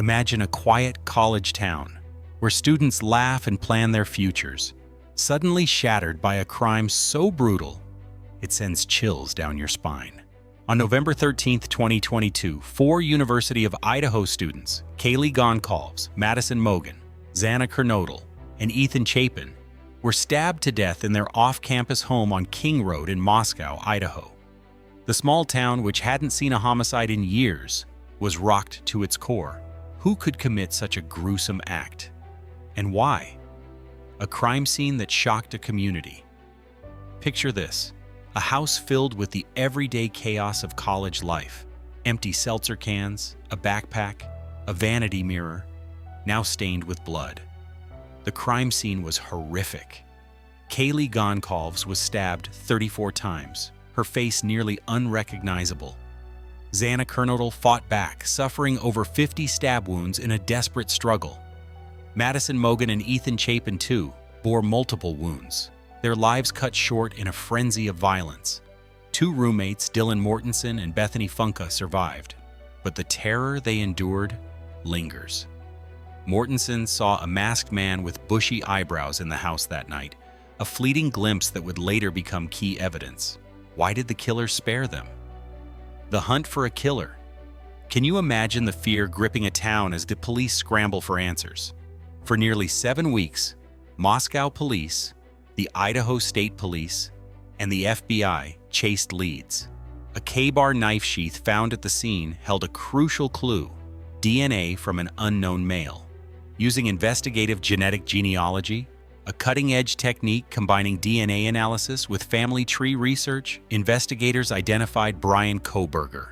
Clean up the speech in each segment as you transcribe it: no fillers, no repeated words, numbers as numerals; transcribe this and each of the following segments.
Imagine a quiet college town where students laugh and plan their futures, suddenly shattered by a crime so brutal it sends chills down your spine. On November 13, 2022, 4 University of Idaho students, Kaylee Goncalves, Madison Mogen, Xana Kernodle, and Ethan Chapin, were stabbed to death in their off-campus home on King Road in Moscow, Idaho. The small town, which hadn't seen a homicide in years, was rocked to its core. Who could commit such a gruesome act? And why? A crime scene that shocked a community. Picture this: a house filled with the everyday chaos of college life. Empty seltzer cans, a backpack, a vanity mirror, now stained with blood. The crime scene was horrific. Kaylee Goncalves was stabbed 34 times, her face nearly unrecognizable. Xana Kernodle fought back, suffering over 50 stab wounds in a desperate struggle. Madison Mogen and Ethan Chapin, too, bore multiple wounds, their lives cut short in a frenzy of violence. 2 roommates, Dylan Mortensen and Bethany Funka, survived, but the terror they endured lingers. Mortensen saw a masked man with bushy eyebrows in the house that night, a fleeting glimpse that would later become key evidence. Why did the killer spare them? The hunt for a killer. Can you imagine the fear gripping a town as the police scramble for answers? For nearly 7 weeks, Moscow police, the Idaho State Police, and the FBI chased leads. A K-bar knife sheath found at the scene held a crucial clue: DNA from an unknown male. Using investigative genetic genealogy, a cutting-edge technique combining DNA analysis with family tree research, investigators identified Bryan Kohberger,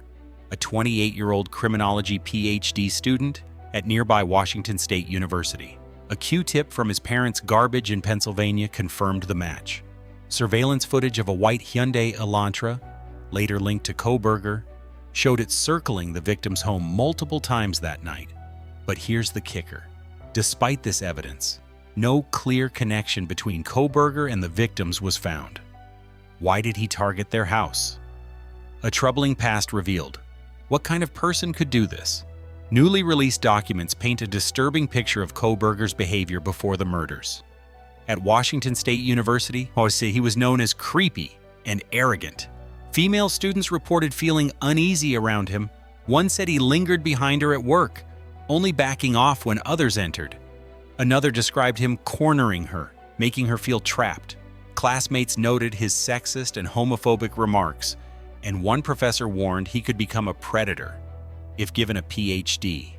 a 28-year-old criminology PhD student at nearby Washington State University. A Q-tip from his parents' garbage in Pennsylvania confirmed the match. Surveillance footage of a white Hyundai Elantra, later linked to Kohberger, showed it circling the victim's home multiple times that night. But here's the kicker. Despite this evidence, no clear connection between Kohberger and the victims was found. Why did he target their house? A troubling past revealed. What kind of person could do this? Newly released documents paint a disturbing picture of Kohberger's behavior before the murders. At Washington State University, he was known as creepy and arrogant. Female students reported feeling uneasy around him. One said he lingered behind her at work, only backing off when others entered. Another described him cornering her, making her feel trapped. Classmates noted his sexist and homophobic remarks, and one professor warned he could become a predator if given a PhD.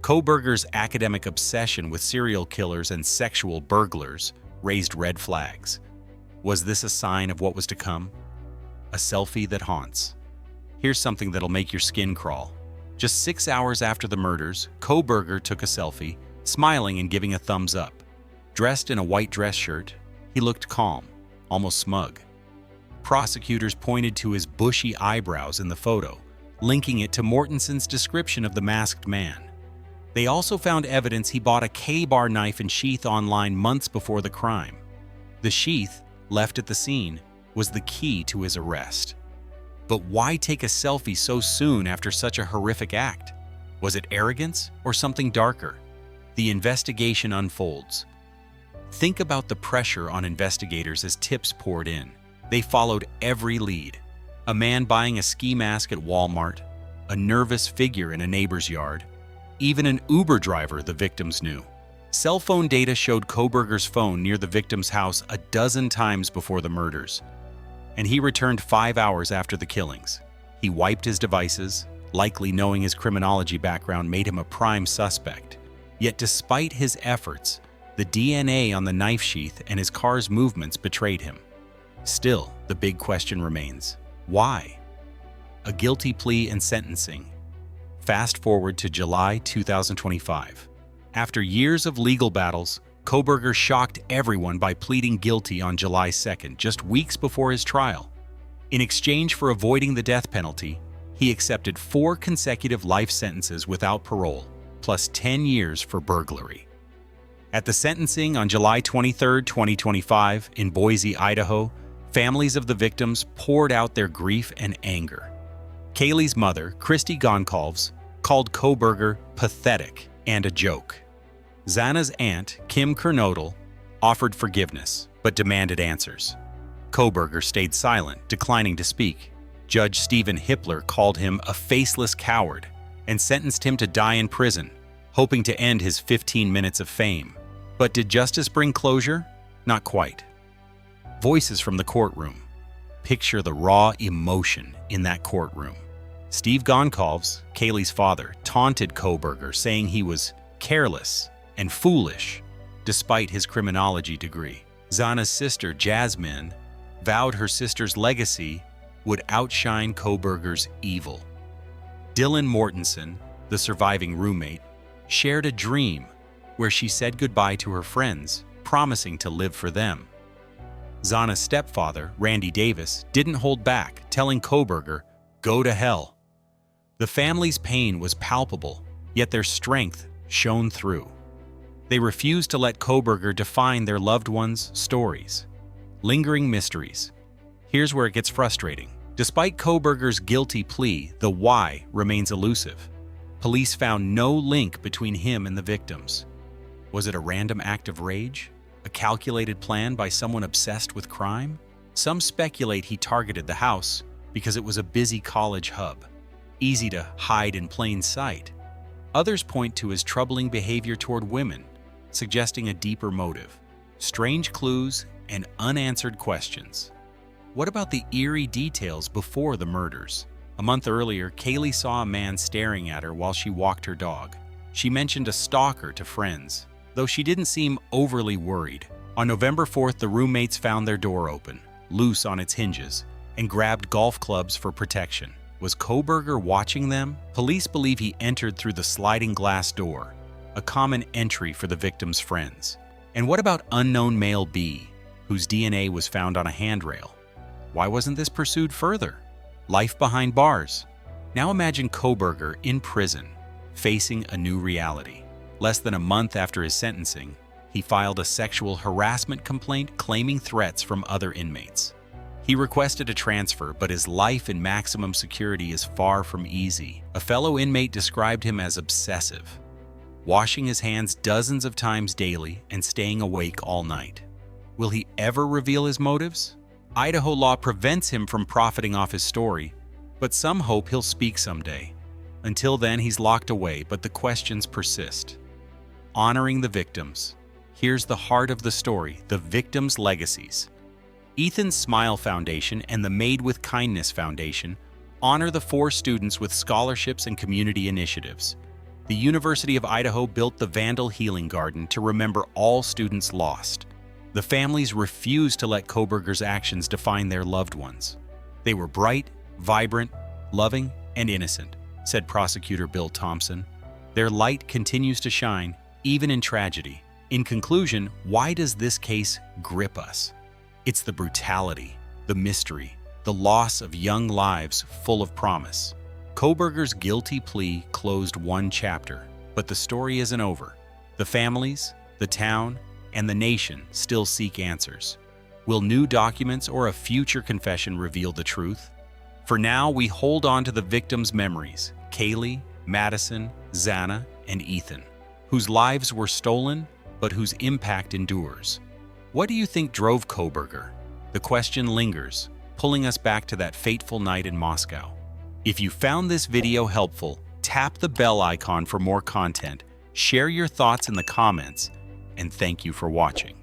Kohberger's academic obsession with serial killers and sexual burglars raised red flags. Was this a sign of what was to come? A selfie that haunts. Here's something that'll make your skin crawl. Just 6 hours after the murders, Kohberger took a selfie, smiling and giving a thumbs up. Dressed in a white dress shirt, he looked calm, almost smug. Prosecutors pointed to his bushy eyebrows in the photo, linking it to Mortensen's description of the masked man. They also found evidence he bought a K-bar knife and sheath online months before the crime. The sheath, left at the scene, was the key to his arrest. But why take a selfie so soon after such a horrific act? Was it arrogance or something darker? The investigation unfolds. Think about the pressure on investigators as tips poured in. They followed every lead. A man buying a ski mask at Walmart, a nervous figure in a neighbor's yard, even an Uber driver the victims knew. Cell phone data showed Kohberger's phone near the victim's house a dozen times before the murders, and he returned 5 hours after the killings. He wiped his devices, likely knowing his criminology background made him a prime suspect. Yet despite his efforts, the DNA on the knife sheath and his car's movements betrayed him. Still, the big question remains. Why? A guilty plea and sentencing. Fast forward to July 2025. After years of legal battles, Kohberger shocked everyone by pleading guilty on July 2nd, just weeks before his trial. In exchange for avoiding the death penalty, he accepted 4 consecutive life sentences without parole, plus 10 years for burglary. At the sentencing on July 23, 2025, in Boise, Idaho, families of the victims poured out their grief and anger. Kaylee's mother, Christy Goncalves, called Kohberger pathetic and a joke. Zana's aunt, Kim Kernodle, offered forgiveness, but demanded answers. Kohberger stayed silent, declining to speak. Judge Stephen Hippler called him a faceless coward and sentenced him to die in prison, hoping to end his 15 minutes of fame. But did justice bring closure? Not quite. Voices from the courtroom. Picture the raw emotion in that courtroom. Steve Gonkovs, Kaylee's father, taunted Kohberger, saying he was careless and foolish, despite his criminology degree. Zana's sister, Jasmine, vowed her sister's legacy would outshine Kohberger's evil. Dylan Mortensen, the surviving roommate, shared a dream where she said goodbye to her friends, promising to live for them. Zana's stepfather, Randy Davis, didn't hold back, telling Kohberger, "Go to hell." The family's pain was palpable, yet their strength shone through. They refused to let Kohberger define their loved ones' stories. Lingering mysteries. Here's where it gets frustrating. Despite Kohberger's guilty plea, the why remains elusive. Police found no link between him and the victims. Was it a random act of rage? A calculated plan by someone obsessed with crime? Some speculate he targeted the house because it was a busy college hub, easy to hide in plain sight. Others point to his troubling behavior toward women, suggesting a deeper motive. Strange clues and unanswered questions. What about the eerie details before the murders? A month earlier, Kaylee saw a man staring at her while she walked her dog. She mentioned a stalker to friends, though she didn't seem overly worried. On November 4th, the roommates found their door open, loose on its hinges, and grabbed golf clubs for protection. Was Kohberger watching them? Police believe he entered through the sliding glass door, a common entry for the victim's friends. And what about unknown male B, whose DNA was found on a handrail? Why wasn't this pursued further? Life behind bars. Now imagine Kohberger in prison, facing a new reality. Less than a month after his sentencing, he filed a sexual harassment complaint claiming threats from other inmates. He requested a transfer, but his life in maximum security is far from easy. A fellow inmate described him as obsessive, washing his hands dozens of times daily and staying awake all night. Will he ever reveal his motives? Idaho law prevents him from profiting off his story, but some hope he'll speak someday. Until then, he's locked away, but the questions persist. Honoring the victims. Here's the heart of the story, the victims' legacies. Ethan's Smile Foundation and the Made with Kindness Foundation honor the 4 students with scholarships and community initiatives. The University of Idaho built the Vandal Healing Garden to remember all students lost. The families refused to let Kohberger's actions define their loved ones. They were bright, vibrant, loving, and innocent, said prosecutor Bill Thompson. Their light continues to shine, even in tragedy. In conclusion, why does this case grip us? It's the brutality, the mystery, the loss of young lives full of promise. Kohberger's guilty plea closed one chapter, but the story isn't over. The families, the town, and the nation still seek answers. Will new documents or a future confession reveal the truth? For now, we hold on to the victims' memories, Kaylee, Madison, Zana, and Ethan, whose lives were stolen, but whose impact endures. What do you think drove Kohberger? The question lingers, pulling us back to that fateful night in Moscow. If you found this video helpful, tap the bell icon for more content, share your thoughts in the comments, and thank you for watching.